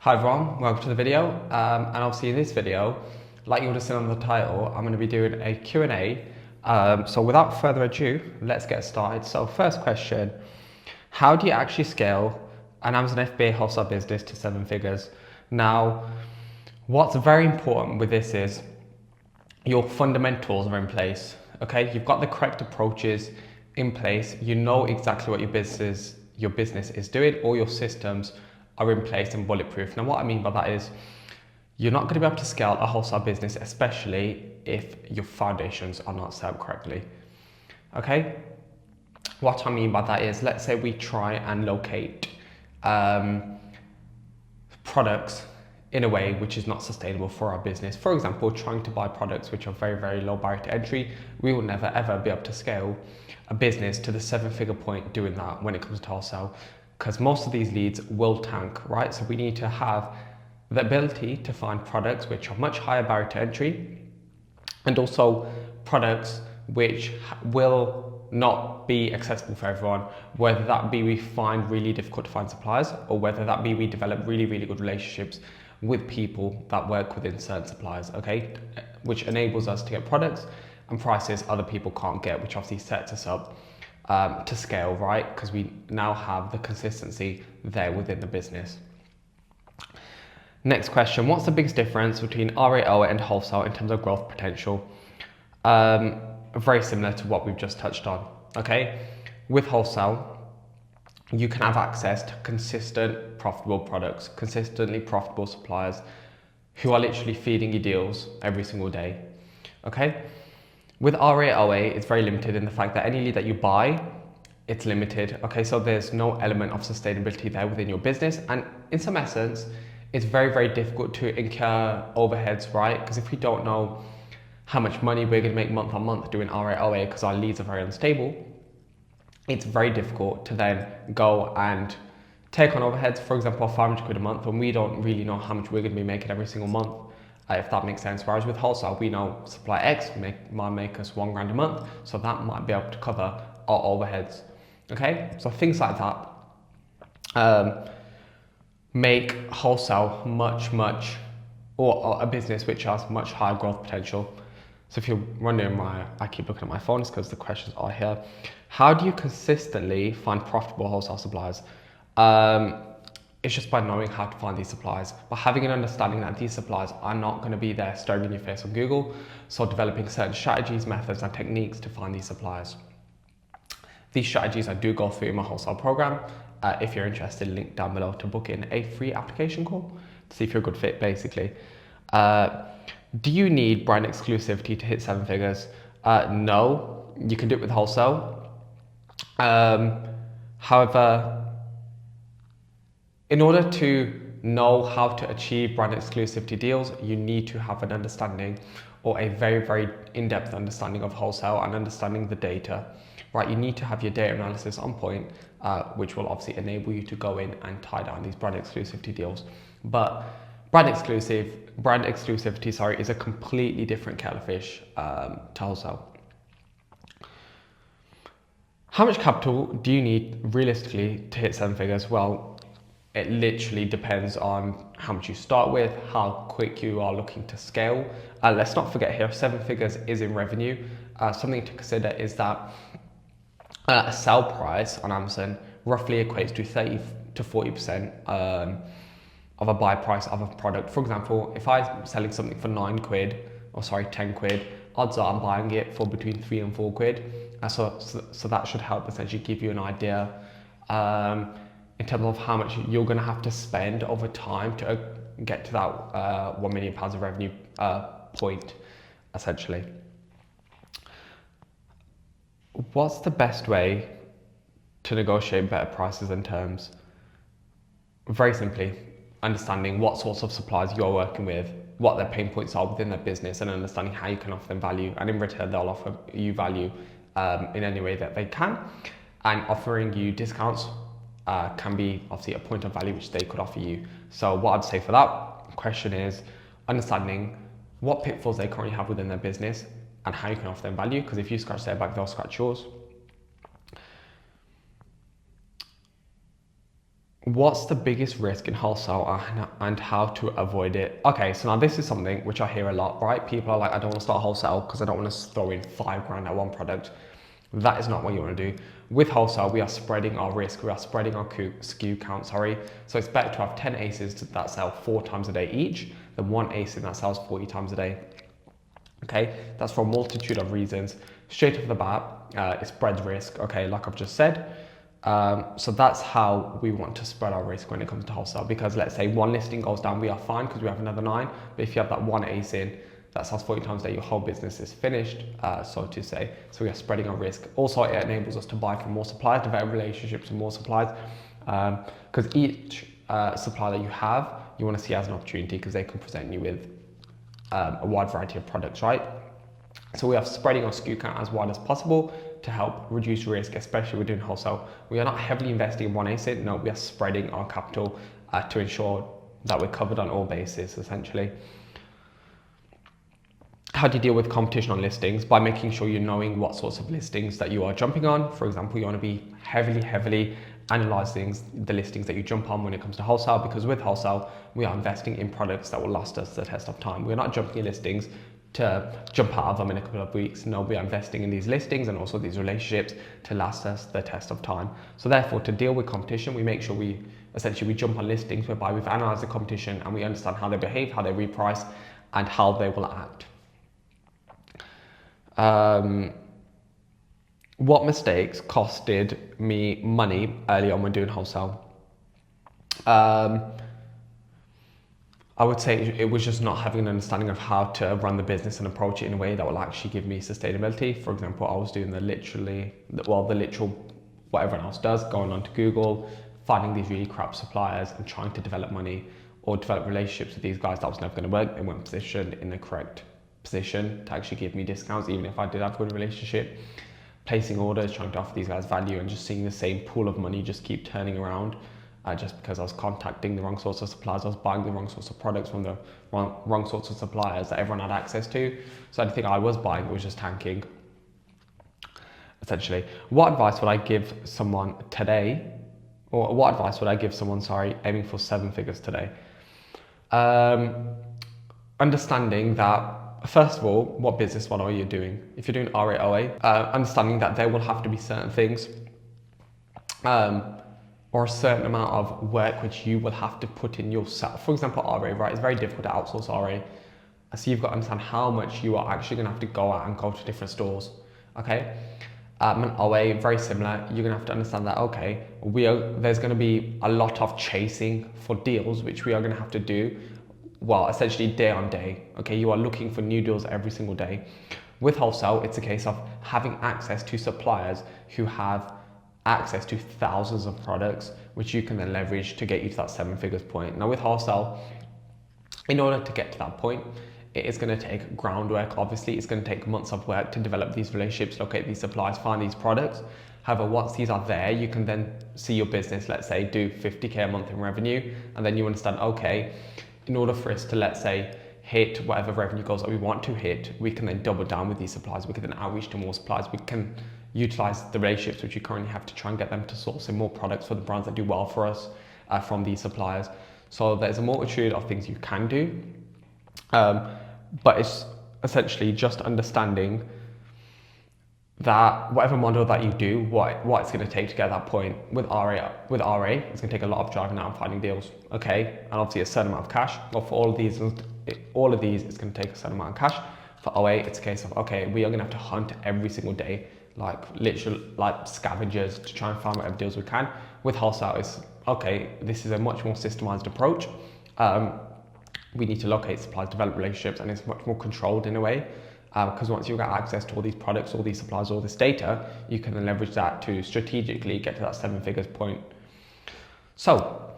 Hi everyone, welcome to the video. And obviously in this video, like you would have seen on the title, I'm going to be doing a Q&A. So without further ado, let's get started. So first question, how do you actually scale an Amazon FBA wholesale business to 7 figures? Now, what's very important with this is your fundamentals are in place. Okay, you've got the correct approaches in place. You know exactly what your business is doing. All your systems are in place and bulletproof. Now, what I mean by that is you're not going to be able to scale a wholesale business, especially if your foundations are not set up correctly. Okay, what I mean by that is, let's say we try and locate products in a way which is not sustainable for our business. For example, trying to buy products which are very, very low barrier to entry, we will never ever be able to scale a business to the 7-figure point doing that when it comes to wholesale, because most of these leads will tank, right? So we need to have the ability to find products which are much higher barrier to entry, and also products which will not be accessible for everyone, whether that be we find really difficult to find suppliers, or whether that be we develop really, really good relationships with people that work within certain suppliers, okay? Which enables us to get products and prices other people can't get, which obviously sets us up to scale, right? Because we now have the consistency there within the business. Next question, what's the biggest difference between RAO and wholesale in terms of growth potential? Very similar to what we've just touched on, okay? With wholesale, you can have access to consistent, profitable products, consistently profitable suppliers who are literally feeding you deals every single day, okay? With RAOA, it's very limited in the fact that any lead that you buy, it's limited, okay? So there's no element of sustainability there within your business. And in some essence, it's very, very difficult to incur overheads, right? Because if we don't know how much money we're going to make month on month doing RAOA because our leads are very unstable, it's very difficult to then go and take on overheads, for example, 500 quid a month, when we don't really know how much we're going to be making every single month, if that makes sense. Whereas with wholesale, we know supply X might make us £1,000 a month, so that might be able to cover our overheads. Okay, so things like that make wholesale or a business which has much higher growth potential. So if you're wondering why I keep looking at my phone, it's because the questions are here. How do you consistently find profitable wholesale suppliers? It's just by knowing how to find these suppliers, by having an understanding that these suppliers are not going to be there staring in your face on Google. So developing certain strategies, methods, and techniques to find these suppliers. These strategies I do go through in my wholesale program. If you're interested, link down below to book in a free application call to see if you're a good fit, basically. Do you need brand exclusivity to hit 7 figures? No, you can do it with wholesale. However, in order to know how to achieve brand exclusivity deals, you need to have an understanding, or a very, very in-depth understanding of wholesale and understanding the data, right? You need to have your data analysis on point, which will obviously enable you to go in and tie down these brand exclusivity deals. But brand exclusivity, is a completely different kettle of fish to wholesale. How much capital do you need realistically to hit 7 figures? Well, it literally depends on how much you start with, how quick you are looking to scale. Let's not forget here, 7 figures is in revenue. Something to consider is that a sell price on Amazon roughly equates to 30 to 40% of a buy price of a product. For example, if I'm selling something for 10 quid, odds are I'm buying it for between 3 and 4 quid. So that should help essentially give you an idea in terms of how much you're going to have to spend over time to get to that £1 million of revenue point, essentially. What's the best way to negotiate better prices and terms? Very simply, understanding what sorts of suppliers you're working with, what their pain points are within their business, and understanding how you can offer them value, and in return they'll offer you value in any way that they can. And offering you discounts can be obviously a point of value which they could offer you. So what I'd say for that question is understanding what pitfalls they currently have within their business and how you can offer them value, because if you scratch their back, they'll scratch yours. What's the biggest risk in wholesale and how to avoid it? Okay, so now this is something which I hear a lot, right? People are like, I don't want to start wholesale because I don't want to throw in $5,000 at one product. That is not what you want to do. With wholesale, we are spreading our risk, we are spreading our SKU count, sorry. So it's better to have 10 aces that sell 4 times a day each than one ace that sells 40 times a day. Okay, that's for a multitude of reasons. Straight off the bat, it spreads risk, okay, like I've just said. So that's how we want to spread our risk when it comes to wholesale, because let's say one listing goes down, we are fine because we have another 9, but if you have that one ace in that sells 40 times a day, your whole business is finished, so to say. So we are spreading our risk. Also, it enables us to buy from more suppliers, develop relationships with more suppliers, because each supplier that you have, you want to see as an opportunity because they can present you with a wide variety of products, right? So we are spreading our SKU count as wide as possible to help reduce risk, especially when we're doing wholesale. We are not heavily investing in one ASIN, no, we are spreading our capital to ensure that we're covered on all bases, essentially. How do you deal with competition on listings? By making sure you're knowing what sorts of listings that you are jumping on. For example, you want to be heavily analyzing the listings that you jump on when it comes to wholesale, because with wholesale, we are investing in products that will last us the test of time. We're not jumping in listings to jump out of them in a couple of weeks. No, we are investing in these listings and also these relationships to last us the test of time. So therefore, to deal with competition, we make sure we jump on listings whereby we've analyzed the competition and we understand how they behave, how they reprice, and how they will act. What mistakes costed me money early on when doing wholesale? I would say it was just not having an understanding of how to run the business and approach it in a way that will actually give me sustainability. For example, I was doing the literal what everyone else does, going onto Google, finding these really crap suppliers and trying to develop money or develop relationships with these guys. That was never going to work. They weren't positioned in the correct position to actually give me discounts, even if I did have a good relationship. Placing orders, trying to offer these guys value, and just seeing the same pool of money just keep turning around. Just because I was contacting the wrong sorts of suppliers, I was buying the wrong sorts of products from the wrong sorts of suppliers that everyone had access to. So anything I was buying was just tanking, essentially. What advice would I give someone today, or what advice would I give someone, aiming for 7 figures today? Understanding that, first of all, what business model are you doing? If you're doing RA, OA, understanding that there will have to be certain things, or a certain amount of work which you will have to put in yourself. For example, RA, right? It's very difficult to outsource RA. So you've got to understand how much you are actually going to have to go out and go to different stores, okay? And OA, very similar. You're going to have to understand that, okay, there's going to be a lot of chasing for deals, which we are going to have to do, well, essentially day on day, okay? You are looking for new deals every single day. With wholesale, it's a case of having access to suppliers who have access to thousands of products, which you can then leverage to get you to that 7 figures point. Now with wholesale, in order to get to that point, it is going to take groundwork. Obviously, it's going to take months of work to develop these relationships, locate these suppliers, find these products. However, once these are there, you can then see your business, let's say, do 50K a month in revenue. And then you understand, okay, in order for us to, let's say, hit whatever revenue goals that we want to hit, we can then double down with these suppliers. We can then outreach to more suppliers. We can utilize the relationships which you currently have to try and get them to source in more products for the brands that do well for us from these suppliers. So there's a multitude of things you can do, but it's essentially just understanding that whatever model that you do, what it's going to take to get that point. With RA, it's going to take a lot of driving out and finding deals, okay, and obviously a certain amount of cash. But for all of these, it's going to take a certain amount of cash. For OA, it's a case of, okay, we are going to have to hunt every single day, like literal like scavengers, to try and find whatever deals we can. With wholesale, it's okay, this is a much more systemized approach. We need to locate suppliers, develop relationships, and it's much more controlled in a way, because once you get access to all these products, all these suppliers, all this data, you can then leverage that to strategically get to that 7 figures point. So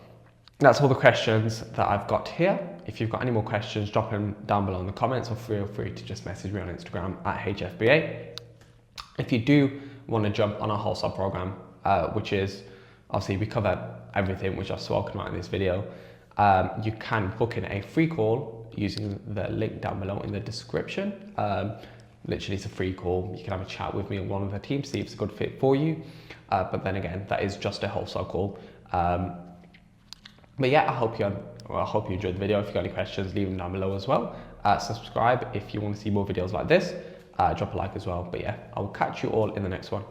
that's all the questions that I've got here. If you've got any more questions, drop them down below in the comments, or feel free to just message me on Instagram at HFBA. If you do want to jump on our wholesale program, which is obviously we cover everything which I've spoken about in this video, you can book in a free call using the link down below in the description. Literally, it's a free call. You can have a chat with me and one of the team, see if it's a good fit for you. But then again, that is just a wholesale call. But yeah, I hope you enjoyed the video. If you've got any questions, leave them down below as well. Subscribe if you want to see more videos like this. Drop a like as well. But yeah, I will catch you all in the next one.